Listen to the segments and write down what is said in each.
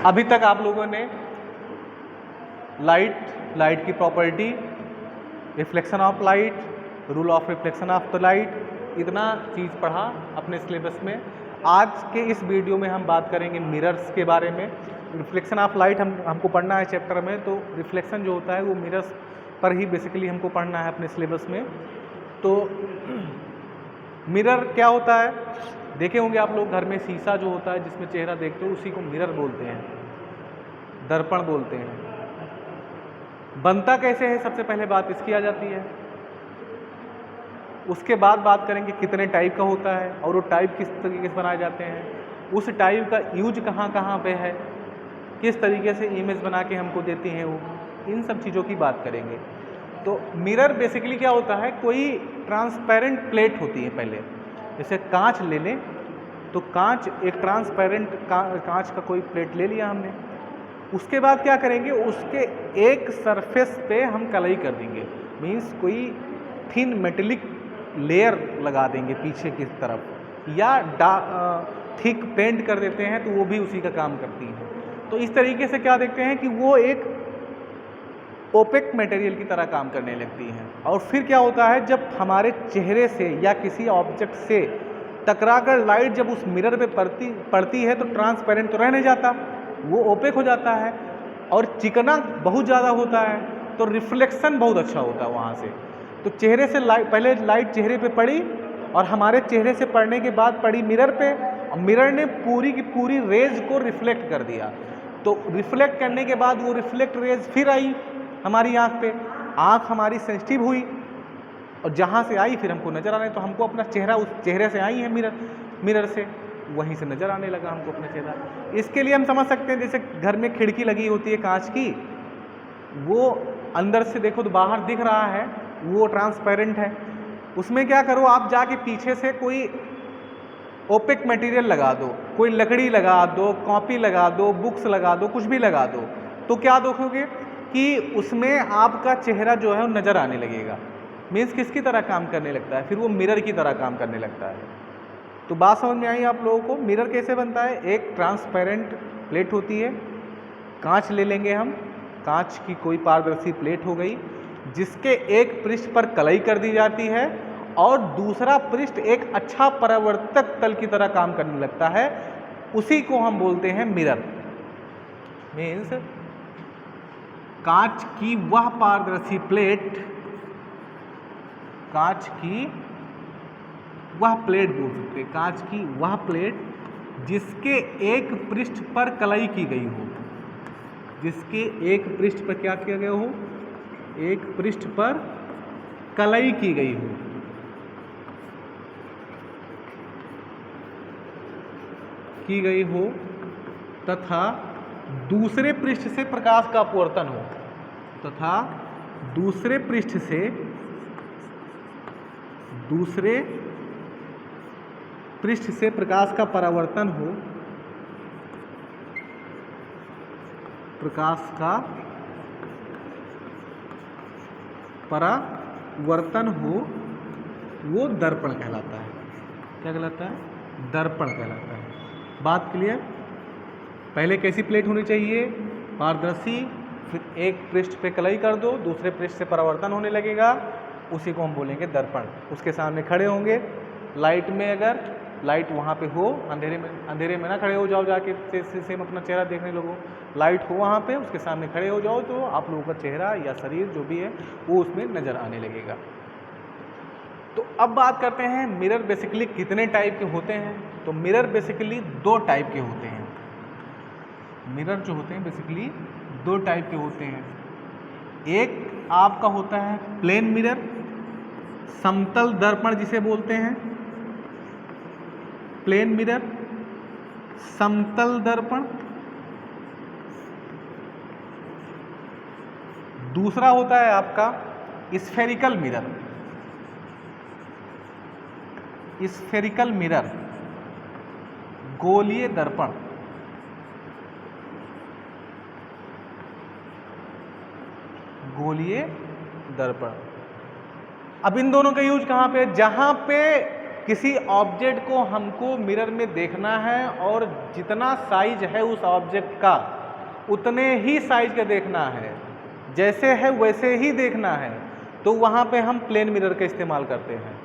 अभी तक आप लोगों ने लाइट की property, reflection of light, rule of reflection of the light, इतना चीज़ पढ़ा अपने सिलेबस में। आज के इस वीडियो में हम बात करेंगे मिरर्स के बारे में। रिफ्लेक्शन ऑफ लाइट हमको पढ़ना है चैप्टर में, तो रिफ्लेक्शन जो होता है वो मिरर्स पर ही बेसिकली हमको पढ़ना है अपने सिलेबस में। तो मिरर क्या होता है, देखे होंगे आप लोग घर में शीशा जो होता है जिसमें चेहरा देखते हो उसी को मिरर बोलते हैं, दर्पण बोलते हैं। बनता कैसे है, सबसे पहले बात इसकी आ जाती है। उसके बाद बात करेंगे कितने टाइप का होता है और वो टाइप किस तरीके से बनाए जाते हैं, उस टाइप का यूज कहाँ कहाँ पे है, किस तरीके से इमेज बना के हमको देती हैं वो, इन सब चीज़ों की बात करेंगे। तो मिरर बेसिकली क्या होता है, कोई ट्रांसपेरेंट प्लेट होती है। पहले जैसे कांच ले लें तो कांच एक ट्रांसपेरेंट कांच का कोई प्लेट ले लिया हमने, उसके बाद क्या करेंगे, उसके एक सरफेस पे हम कलई कर देंगे, मीन्स कोई थिन मेटेलिक लेयर लगा देंगे पीछे की तरफ, या थिक पेंट कर देते हैं तो वो भी उसी का काम करती है। तो इस तरीके से क्या देखते हैं कि वो एक ओपेक मटेरियल की तरह काम करने लगती हैं। और फिर क्या होता है, जब हमारे चेहरे से या किसी ऑब्जेक्ट से टकराकर लाइट जब उस मिरर पे पड़ती है तो ट्रांसपेरेंट तो रह नहीं जाता, वो ओपेक हो जाता है और चिकना बहुत ज़्यादा होता है, तो रिफ्लेक्शन बहुत अच्छा होता है वहाँ से। तो चेहरे से पहले लाइट चेहरे पे पड़ी और हमारे चेहरे से पड़ने के बाद पड़ी मिरर पे, और मिरर ने पूरी की पूरी रेज को रिफ्लेक्ट कर दिया। तो रिफ्लेक्ट करने के बाद वो रिफ्लेक्ट रेज फिर आई हमारी आँख पे, आँख हमारी सेंसिटिव हुई और जहाँ से आई फिर हमको नज़र आने, तो हमको अपना चेहरा उस चेहरे से आई है मिरर से, वहीं से नज़र आने लगा हमको अपना चेहरा। इसके लिए हम समझ सकते हैं, जैसे घर में खिड़की लगी होती है कांच की, वो अंदर से देखो तो बाहर दिख रहा है, वो ट्रांसपेरेंट है। उसमें क्या करो, आप जाके पीछे से कोई ओपेक मटेरियल लगा दो, कोई लकड़ी लगा दो, कॉपी लगा दो, बुक्स लगा दो, कुछ भी लगा दो, तो क्या देखोगे कि उसमें आपका चेहरा जो है वो नज़र आने लगेगा। मीन्स किसकी तरह काम करने लगता है, फिर वो मिरर की तरह काम करने लगता है। तो बात समझ में आई आप लोगों को। मिरर कैसे बनता है, एक ट्रांसपेरेंट प्लेट होती है, कांच ले लेंगे हम, कांच की कोई पारदर्शी प्लेट हो गई जिसके एक पृष्ठ पर कलई कर दी जाती है और दूसरा पृष्ठ एक अच्छा परावर्तक तल की तरह काम करने लगता है, उसी को हम बोलते हैं मिरर। मीन्स कांच की वह पारदर्शी प्लेट, कांच की वह प्लेट बोल सकते हैं, कांच की वह प्लेट जिसके एक पृष्ठ पर कलई की गई हो, जिसके एक पृष्ठ पर क्या किया गया हो, एक पृष्ठ पर कलई की गई हो, तथा दूसरे पृष्ठ से प्रकाश का अपवर्तन हो, तथा दूसरे पृष्ठ से प्रकाश का परावर्तन हो, प्रकाश का परावर्तन हो, वो दर्पण कहलाता है। क्या कहलाता है, दर्पण कहलाता है। बात क्लियर। पहले कैसी प्लेट होनी चाहिए, पारदर्शी, फिर एक पृष्ठ पे कलई कर दो, दूसरे पृष्ठ से परावर्तन होने लगेगा, उसी को हम बोलेंगे दर्पण। उसके सामने खड़े होंगे, लाइट में अगर लाइट वहाँ पे हो, अंधेरे में ना खड़े हो जाओ, जाके शीशे में अपना चेहरा देखने लगो, लाइट हो वहाँ पे, उसके सामने खड़े हो जाओ तो आप लोगों का चेहरा या शरीर जो भी है वो उसमें नज़र आने लगेगा। तो अब बात करते हैं मिरर बेसिकली कितने टाइप के होते हैं। तो मिरर बेसिकली दो टाइप के होते हैं। मिरर जो होते हैं बेसिकली दो टाइप के होते हैं। एक आपका होता है प्लेन मिरर, समतल दर्पण जिसे बोलते हैं, प्लेन मिरर, समतल दर्पण। दूसरा होता है आपका स्फेरिकल मिरर, स्फेरिकल मिरर, गोलीय दर्पण। गोलीय दर्पण। अब इन दोनों का यूज कहाँ पे, जहाँ पे किसी ऑब्जेक्ट को हमको मिरर में देखना है और जितना साइज है उस ऑब्जेक्ट का उतने ही साइज का देखना है, जैसे है वैसे ही देखना है, तो वहाँ पे हम प्लेन मिरर का इस्तेमाल करते हैं।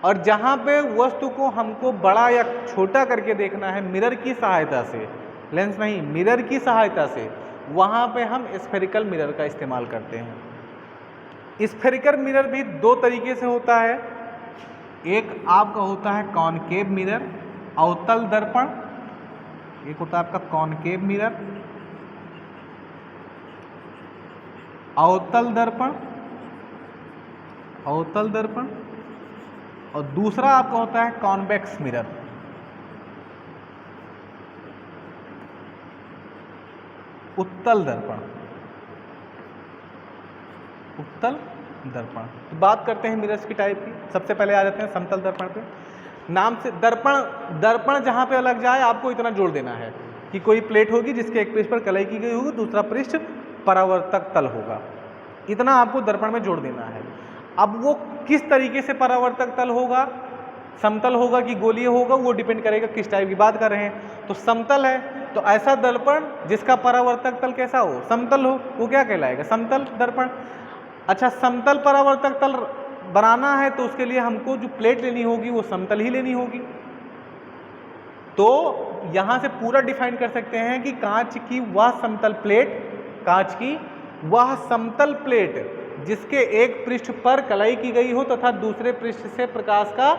और जहाँ पे वस्तु को हमको बड़ा या छोटा करके देखना है मिरर की सहायता से, लेंस नहीं, मिरर की सहायता से, वहाँ पे हम स्फेरिकल मिरर का इस्तेमाल करते हैं। स्फेरिकल मिरर भी दो तरीके से होता है। एक आपका होता है कॉनकेव मिरर, अवतल दर्पण। एक होता है आपका कॉनकेव मिरर, अवतल दर्पण, अवतल दर्पण। और दूसरा आपका होता है कॉन्वेक्स मिरर। उत्तल दर्पण, उत्तल दर्पण। तो बात करते हैं मिरर्स की टाइप की। सबसे पहले आ जाते हैं समतल दर्पण पे। नाम से दर्पण, दर्पण जहां पे लग जाए आपको इतना जोड़ देना है कि कोई प्लेट होगी जिसके एक पृष्ठ पर कलाई की गई होगी, दूसरा पृष्ठ परावर्तक तल होगा, इतना आपको दर्पण में जोड़ देना है। अब वो किस तरीके से परावर्तक तल होगा, समतल होगा कि गोलीय होगा, वो डिपेंड करेगा किस टाइप की बात कर रहे हैं। तो समतल है तो ऐसा दर्पण जिसका परावर्तक तल कैसा हो, समतल हो, वो क्या कहलाएगा, समतल दर्पण। अच्छा, समतल परावर्तक तल बनाना है तो उसके लिए हमको जो प्लेट लेनी होगी वो समतल ही लेनी होगी। तो यहां से पूरा डिफाइन कर सकते हैं कि कांच की वह समतल प्लेट, कांच की वह समतल प्लेट जिसके एक पृष्ठ पर कलाई की गई हो तथा दूसरे पृष्ठ से प्रकाश का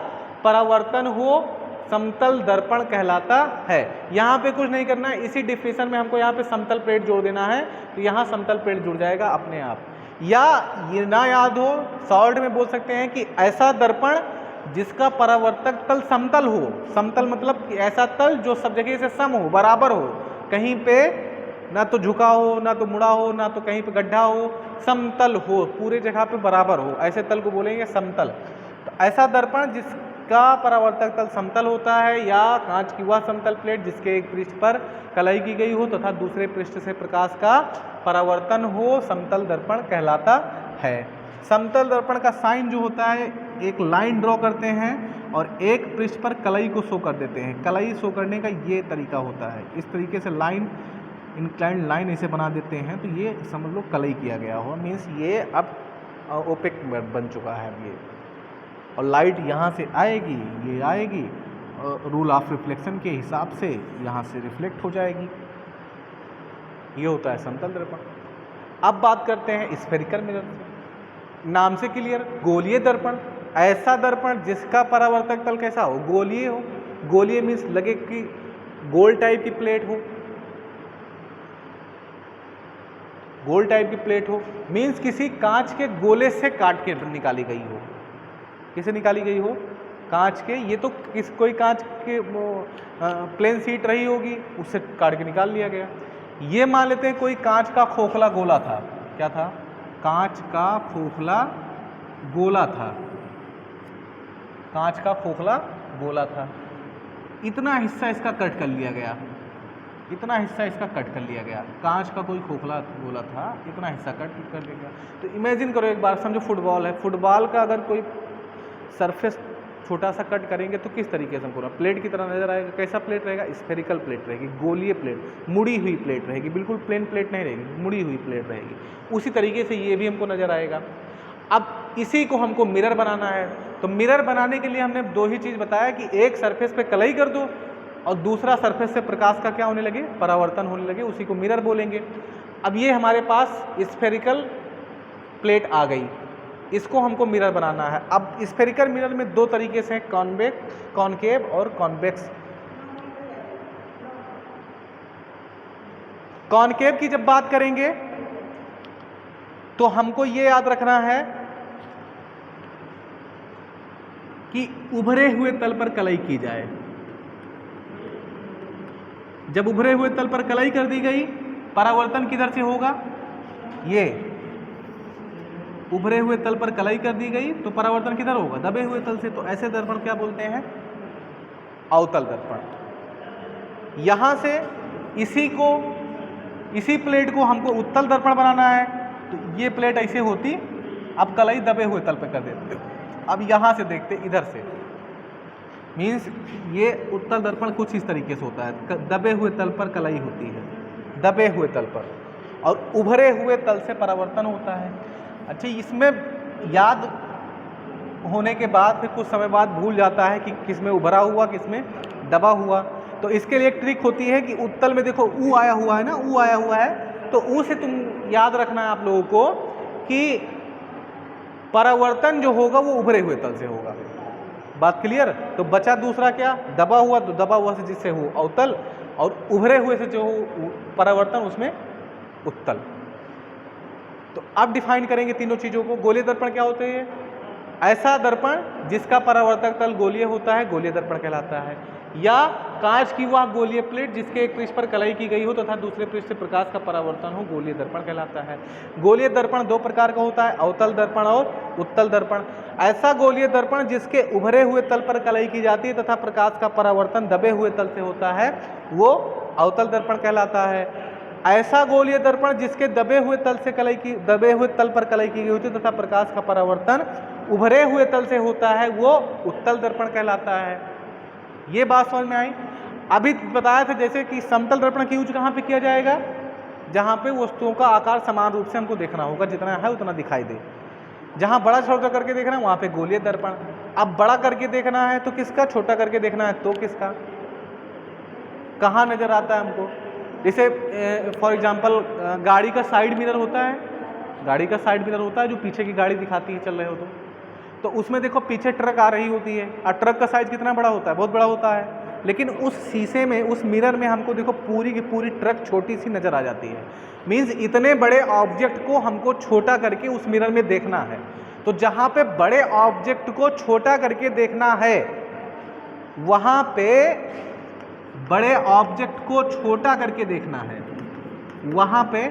परावर्तन हो, समतल दर्पण कहलाता है। यहाँ पे कुछ नहीं करना है, इसी डिफिनेशन में हमको यहाँ पे समतल प्लेट जोड़ देना है, तो यहाँ समतल प्लेट जुड़ जाएगा अपने आप। या ये ना याद हो, शॉर्ट में बोल सकते हैं कि ऐसा दर्पण जिसका परावर्तक तल समतल हो। समतल मतलब कि ऐसा तल जो सब जगह से सम हो, बराबर हो, कहीं पे ना तो झुका हो, ना तो मुड़ा हो, ना तो कहीं पे गड्ढा हो, समतल हो, पूरे जगह पे बराबर हो, ऐसे तल को बोलेंगे समतल। तो ऐसा दर्पण जिसका परावर्तक तल समतल होता है, या कांच की वह समतल प्लेट जिसके एक पृष्ठ पर कलाई की गई हो तथा दूसरे पृष्ठ से प्रकाश का परावर्तन हो, समतल दर्पण कहलाता है। समतल दर्पण का साइन जो होता है, एक लाइन ड्रॉ करते हैं और एक पृष्ठ पर कलाई को शो कर देते हैं। कलाई शो करने का ये तरीका होता है, इस तरीके से लाइन, इंक्लाइंड लाइन इसे बना देते हैं, तो ये समझ लो कलाई किया गया हो, मीन्स ये अब ओपेक बन चुका है ये। और लाइट यहाँ से आएगी, ये आएगी, रूल ऑफ रिफ्लेक्शन के हिसाब से यहाँ से रिफ्लेक्ट हो जाएगी। ये होता है समतल दर्पण। अब बात करते हैं स्फेरिकल मिरर। नाम से क्लियर, गोलीय दर्पण, ऐसा दर्पण जिसका परावर्तक तल कैसा हो, गोलीय हो। गोलीय मीन्स लगे कि गोल टाइप की प्लेट हो, गोल टाइप की प्लेट हो, मीन्स किसी कांच के गोले से काट के निकाली गई हो। किसे निकाली गई हो, कांच के, ये तो कोई कांच के प्लेन सीट रही होगी, उससे काट के निकाल लिया गया। ये मान लेते हैं कोई कांच का खोखला गोला था, क्या था, कांच का खोखला गोला था, कांच का खोखला गोला था, इतना हिस्सा इसका कट कर लिया गया, इतना हिस्सा इसका कट कर लिया गया, कांच का कोई खोखला गोला था, इतना हिस्सा कट कर लिया गया। तो इमेजिन करो एक बार, समझो फुटबॉल है, फुटबॉल का अगर कोई सरफेस छोटा सा कट करेंगे तो किस तरीके से पूरा प्लेट की तरह नजर आएगा। कैसा प्लेट रहेगा, स्फेरिकल प्लेट रहेगी, गोलीय प्लेट, मुड़ी हुई प्लेट रहेगी, बिल्कुल प्लेन प्लेट नहीं रहेगी, मुड़ी हुई प्लेट रहेगी। उसी तरीके से ये भी हमको नजर आएगा। अब इसी को हमको मिरर बनाना है, तो मिरर बनाने के लिए हमने दो ही चीज़ बताया कि एक सरफेस पे कलाई कर दो और दूसरा सरफेस से प्रकाश का क्या होने लगे, परावर्तन होने लगे, उसी को मिरर बोलेंगे। अब ये हमारे पास स्फेरिकल प्लेट आ गई, इसको हमको मिरर बनाना है। अब स्फेरिकल मिरर में दो तरीके से, कॉनकेव और कॉन्वेक्स। कॉनकेव की जब बात करेंगे तो हमको ये याद रखना है कि उभरे हुए तल पर कलाई की जाए। जब उभरे हुए तल पर कलाई कर दी गई, परावर्तन किधर से होगा, ये उभरे हुए तल पर कलाई कर दी गई तो परावर्तन किधर होगा, दबे हुए तल से। तो ऐसे दर्पण क्या बोलते हैं, अवतल दर्पण। यहां से इसी प्लेट को हमको उत्तल दर्पण बनाना है, तो ये प्लेट ऐसे होती, अब कलाई दबे हुए तल पर कर देते। अब यहां से देखते इधर से, मीन्स ये उत्तल दर्पण कुछ इस तरीके से होता है, दबे हुए तल पर कलाई होती है, दबे हुए तल पर, और उभरे हुए तल से परावर्तन होता है। अच्छा, इसमें याद होने के बाद फिर कुछ समय बाद भूल जाता है कि किस में उभरा हुआ, किस में दबा हुआ। तो इसके लिए एक ट्रिक होती है कि उत्तल में देखो ऊ आया हुआ है ना, ऊ आया हुआ है, तो ऊ से तुम याद रखना है आप लोगों को कि परावर्तन जो होगा वो उभरे हुए तल से होगा। बात क्लियर? तो बचा दूसरा क्या, दबा हुआ, तो दबा हुआ से जिससे हो अवतल, और उभरे हुए से जो हो परावर्तन उसमें उत्तल। तो अब डिफाइन करेंगे तीनों चीज़ों को। गोलीय दर्पण क्या होते हैं? ऐसा दर्पण जिसका परावर्तक तल गोलीय होता है, गोलीय दर्पण कहलाता है। या कांच की वह गोलीय प्लेट जिसके एक पृष्ठ पर कलाई की गई हो तथा दूसरे पृष्ठ से प्रकाश का परावर्तन हो, गोलीय दर्पण कहलाता है। गोलीय दर्पण दो प्रकार का होता है, अवतल दर्पण और उत्तल दर्पण। ऐसा गोलीय दर्पण जिसके उभरे हुए तल पर कलाई की जाती है तथा प्रकाश का परावर्तन दबे हुए तल से होता है, वो अवतल दर्पण कहलाता है। ऐसा गोलीय दर्पण जिसके दबे हुए तल पर कलाई की गई होती है तथा प्रकाश का परावर्तन उभरे हुए तल से होता है, वो उत्तल दर्पण कहलाता है। ये बात समझ में आई? अभी बताया था जैसे कि समतल दर्पण का यूज कहाँ पे किया जाएगा? जहाँ पे वस्तुओं का आकार समान रूप से हमको देखना होगा, जितना है उतना दिखाई दे। जहाँ बड़ा छोटा करके देखना है वहाँ पे गोलीय दर्पण। अब बड़ा करके देखना है तो किसका, छोटा करके देखना है तो किसका, कहाँ नजर आता है हमको? जैसे फॉर एग्जाम्पल गाड़ी का साइड मिरर होता है, गाड़ी का साइड मिरर होता है जो पीछे की गाड़ी दिखाती है चल रहे हो तो उसमें देखो पीछे ट्रक आ रही होती है, और ट्रक का साइज कितना बड़ा होता है? बहुत बड़ा होता है। लेकिन उस शीशे में, उस मिरर में हमको देखो पूरी की पूरी ट्रक छोटी सी नज़र आ जाती है। मीन्स इतने बड़े ऑब्जेक्ट को हमको छोटा करके उस मिरर में देखना है। तो जहाँ पे बड़े ऑब्जेक्ट को छोटा करके देखना है, वहाँ पे बड़े ऑब्जेक्ट को छोटा करके देखना है, वहाँ पे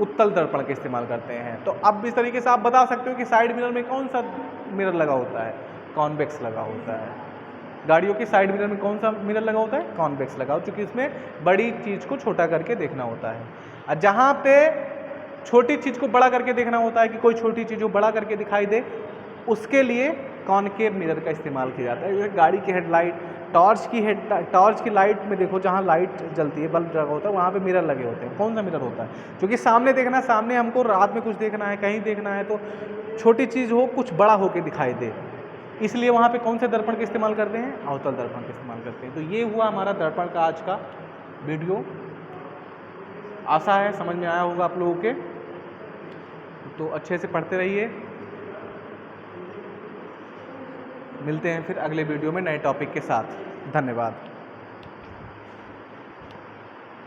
उत्तल दर्पण का इस्तेमाल करते हैं। तो अब इस तरीके से आप बता सकते हो कि साइड मिरर में कौन सा मिरर लगा होता है? कॉन्वेक्स लगा होता है। गाड़ियों के साइड मिरर में कौन सा मिरर लगा होता है? कॉन्वेक्स लगा हो, क्योंकि इसमें बड़ी चीज़ को छोटा करके देखना होता है। और जहाँ पे छोटी चीज़ को बड़ा करके देखना होता है कि कोई छोटी चीज़ को बड़ा करके दिखाई दे, उसके लिए कॉनकेव मिरर का इस्तेमाल किया जाता है। जैसे गाड़ी की हेडलाइट, टॉर्च की लाइट में देखो, जहाँ लाइट जलती है, बल्ब लगा होता है, वहाँ पे मिरर लगे होते हैं। कौन सा मिरर होता है? क्योंकि सामने देखना, सामने हमको रात में कुछ देखना है, कहीं देखना है, तो छोटी चीज़ हो कुछ बड़ा होकर दिखाई दे, इसलिए वहाँ पे कौन से दर्पण का इस्तेमाल करते हैं? अवतल दर्पण का इस्तेमाल करते हैं। तो ये हुआ हमारा दर्पण का आज का वीडियो। आशा है समझ में आया होगा आप लोगों के। तो अच्छे से पढ़ते रहिए। मिलते हैं फिर अगले वीडियो में नए टॉपिक के साथ। धन्यवाद।